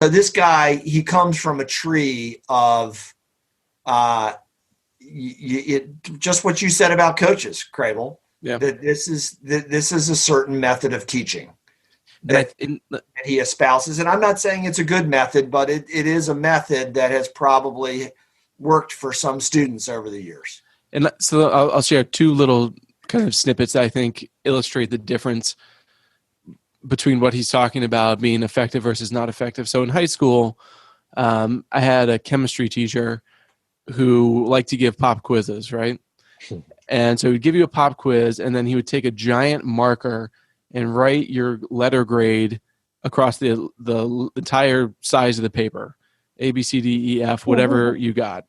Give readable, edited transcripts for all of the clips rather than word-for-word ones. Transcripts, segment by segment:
So this guy, he comes from a tree of just what you said about coaches, Crable. Yeah. That this is a certain method of teaching that And he espouses. And I'm not saying it's a good method, but it is a method that has probably worked for some students over the years. And so I'll share two little kind of snippets that I think illustrate the difference between what he's talking about being effective versus not effective. So in high school, I had a chemistry teacher who liked to give pop quizzes, right? And so he'd give you a pop quiz, and then he would take a giant marker and write your letter grade across the entire size of the paper, A, B, C, D, E, F, whatever you got.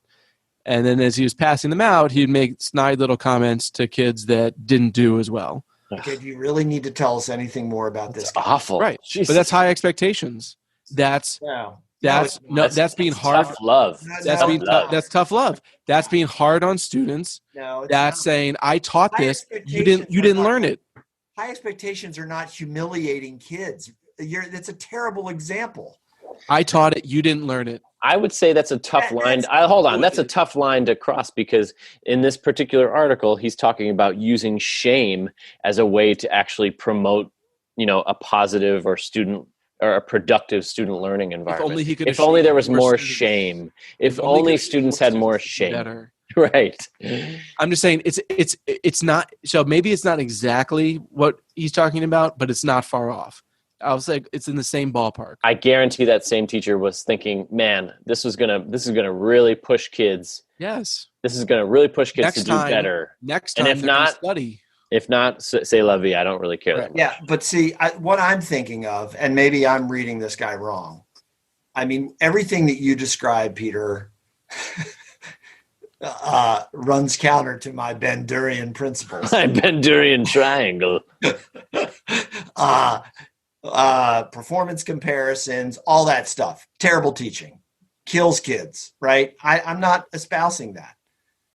And then as he was passing them out, he'd make snide little comments to kids that didn't do as well. Okay, do you really need to tell us anything more about this? Awful, right? Jesus. But that's high expectations. That's being hard. Tough love. That's tough love. That's being hard on students. No, that's not. Saying I taught this, you didn't learn it. High expectations are not humiliating kids. That's a terrible example. I taught it, you didn't learn it. I would say that's a tough line. Hold on. That's a tough line to cross, because in this particular article, he's talking about using shame as a way to actually promote, a positive or a productive student learning environment. If only there was more shame. If only students had more shame. Better. Right. I'm just saying it's not, so maybe it's not exactly what he's talking about, but it's not far off. I was like, it's in the same ballpark. I guarantee that same teacher was thinking, man, this is gonna really push kids. Yes. This is gonna really push kids to do better. Next time, and if not, study. If not, say la vie. I don't really care that much. Yeah, but see, what I'm thinking of, and maybe I'm reading this guy wrong. I mean, everything that you described, Peter, runs counter to my Ben-Durian principles. My Ben-Durian triangle. Performance comparisons, all that stuff. Terrible teaching. Kills kids, right? I'm not espousing that.